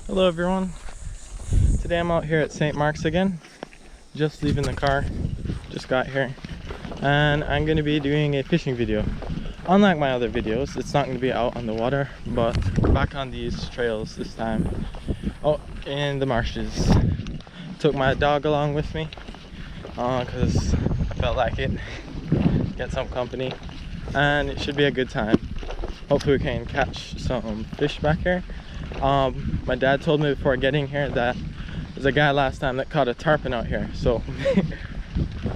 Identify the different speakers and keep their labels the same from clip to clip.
Speaker 1: Hello everyone. Today I'm out here at St. Mark's again. Just leaving the car. Just got here. And I'm going to be doing a fishing video. Unlike my other videos, it's not going to be out on the water, but back on these trails this time. Oh, in the marshes. Took my dog along with me because I felt like it. Get some company. And it should be a good time. Hopefully we can catch some fish back here. My dad told me before getting here that there's a guy last time that caught a tarpon out here, so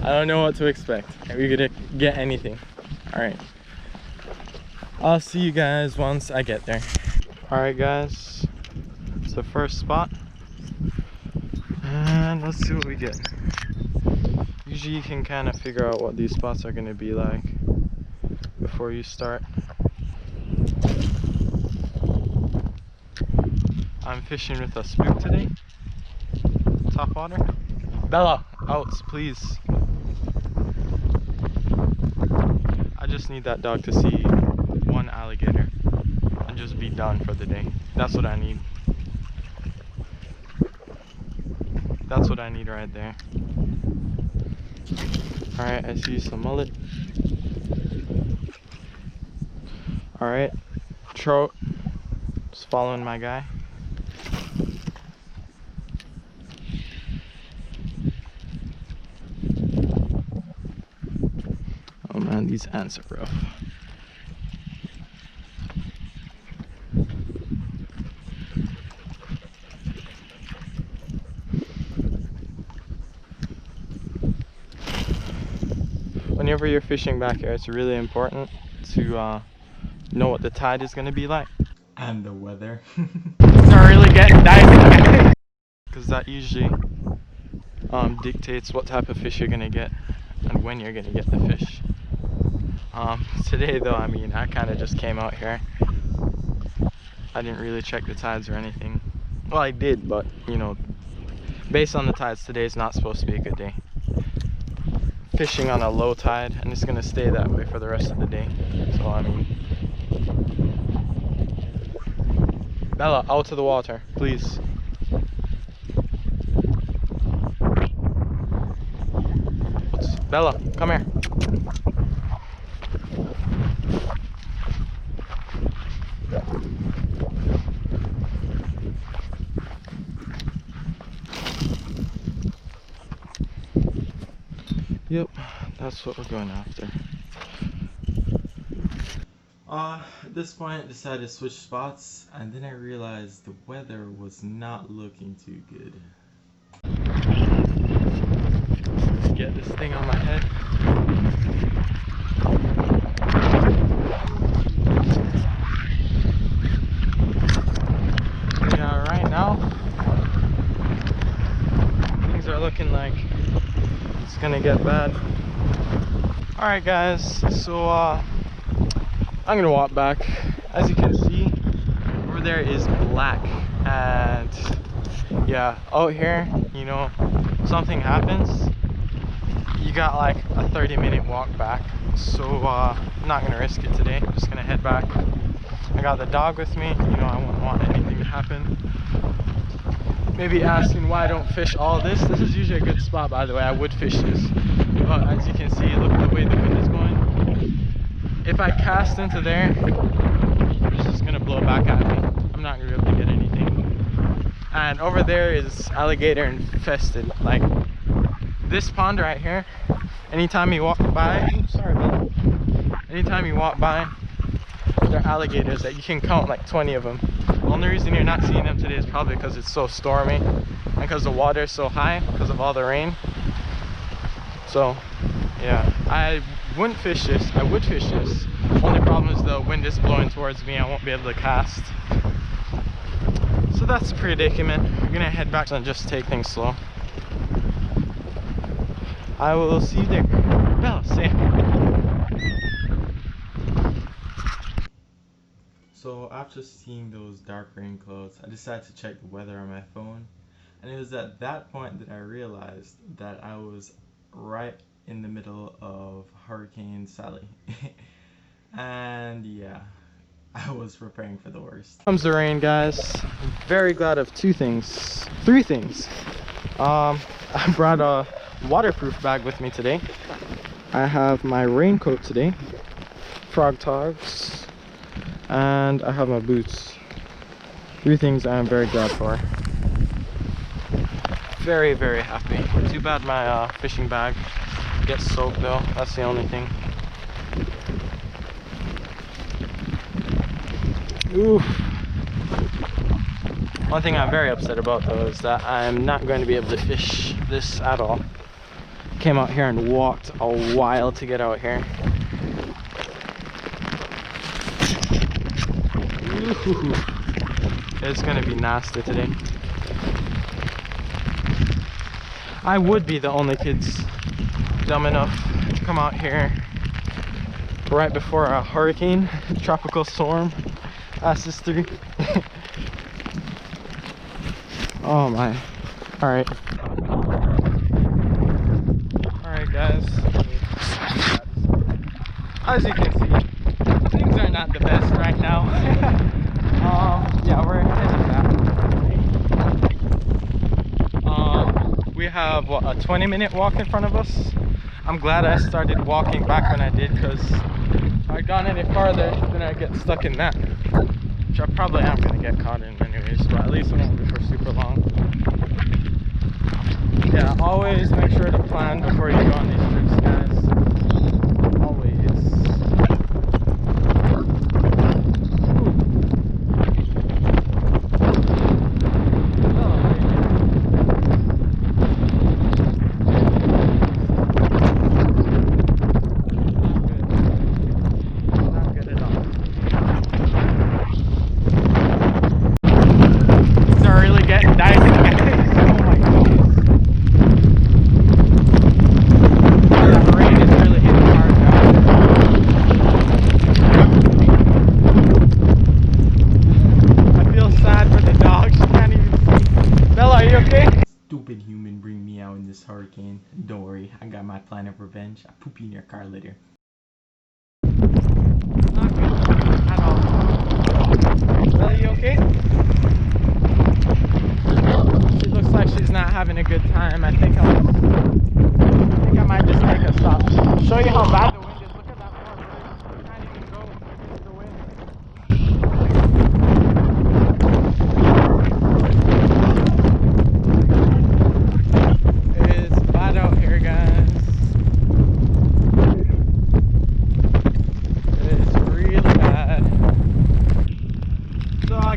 Speaker 1: I don't know what to expect. Are we gonna get anything? Alright, I'll see you guys once I get there. Alright guys, it's the first spot and let's see what we get. Usually you can kind of figure out what these spots are gonna be like before you start. I'm fishing with a spook today. Top water. Bella, out, please. I just need that dog to see one alligator and just be done for the day. That's what I need. That's what I need right there. Alright, I see some mullet. Alright, trout. Just following my guy. Oh man, these ants are rough. Whenever you're fishing back here, it's really important to know what the tide is going to be like. And the weather. It's not really getting dicey. Because that usually dictates what type of fish you're going to get and when you're going to get the fish. Today though, I mean, I kind of just came out here. I didn't really check the tides or anything. Well, I did, but you know, based on the tides, today's not supposed to be a good day. Fishing on a low tide, and it's gonna stay that way for the rest of the day. So I mean, Bella, out to the water, please. Bella, come here. Yep, that's what we're going after. At this point I decided to switch spots, and then I realized the weather was not looking too good. Get this thing on my head. Yeah, right now things are looking like it's gonna get bad. Alright guys, so I'm gonna walk back. As you can see, over there is black, and yeah, out here, you know, something happens, you got like a 30-minute walk back. So I'm not gonna risk it today. I'm just gonna head back. I got the dog with me, you know, I wouldn't want anything to happen. Maybe asking why I don't fish all this. This is usually a good spot, by the way. I would fish this, but as you can see, look at the way the wind is going. If I cast into there, it's just gonna blow back at me. I'm not gonna be able to get anything. And over there is alligator infested. Like this pond right here, anytime you walk by, oops, sorry about that. Anytime you walk by, there are alligators that you can count like 20 of them. The only reason you're not seeing them today is probably because it's so stormy and because the water is so high because of all the rain. So yeah, I wouldn't fish this. I would fish this. Only problem is the wind is blowing towards me. I won't be able to cast. So that's a predicament. We're gonna head back and just take things slow. I will see you there. Bella, Sam. So after seeing those dark rain clouds, I decided to check the weather on my phone, and it was at that point that I realized that I was right in the middle of Hurricane Sally. And yeah, I was preparing for the worst. Comes the rain, guys. I'm very glad of three things. I brought a waterproof bag with me today. I have my raincoat today, frog togs, and I have my boots. Three things I am very glad for. Very, very happy. Too bad my fishing bag gets soaked though. That's the only thing. Oof. One thing I'm very upset about though is that I'm not going to be able to fish this at all. Came out here and walked a while to get out here. Ooh. It's gonna be nasty today. I would be the only kids dumb enough to come out here right before a hurricane, tropical storm, passes through. Oh my. Alright. Alright guys. As you can see, things are not the best right now. Yeah, we're heading back. We have what, a 20-minute walk in front of us. I'm glad I started walking back when I did, because if I'd gone any farther, then I'd get stuck in that. Which I probably am going to get caught in anyways, but at least it won't be for super long. Yeah, always make sure to plan before you go on these trips, guys. Always. Stupid human bring me out in this hurricane. Don't worry, I got my plan of revenge. I poop you in your car later. Not good at all. Bella, you okay? She looks like she's not having a good time. I think I might just take a stop. Show you how bad the wind is. Look at that poor bird. She can't even go because of the wind.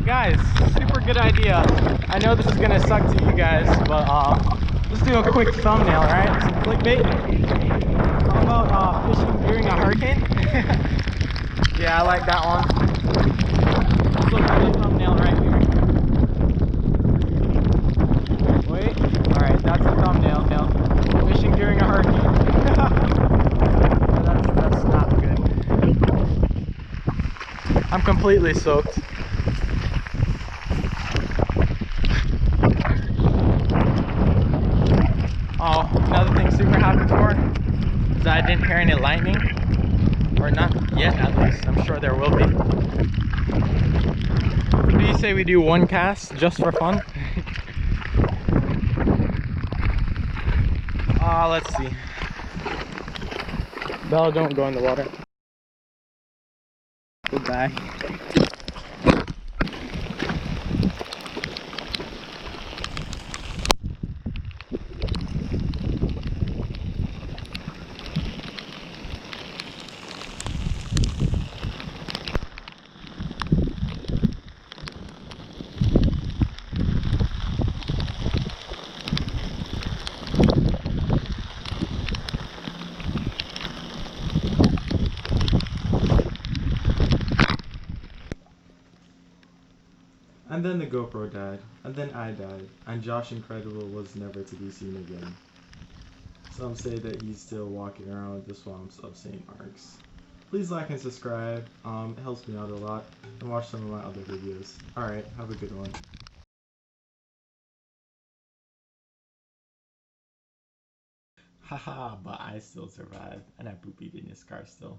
Speaker 1: Guys, super good idea. I know this is gonna suck to you guys, but let's do a quick thumbnail, right? Some clickbait. How about fishing during a hurricane? Yeah, I like that one. Let's look at the thumbnail right here. Wait, alright, that's the thumbnail. Fishing during a hurricane. That's not good. I'm completely soaked. Oh, another thing super happy for is that I didn't hear any lightning, or not yet at least. I'm sure there will be. What do you say we do one cast just for fun? Let's see. Bella, don't go in the water. Goodbye. And then the GoPro died, and then I died, and Josh Incredible was never to be seen again. Some say that he's still walking around the swamps of St. Mark's. Please like and subscribe, it helps me out a lot, and watch some of my other videos. Alright, have a good one. Haha, but I still survived, and I poopied in this car still.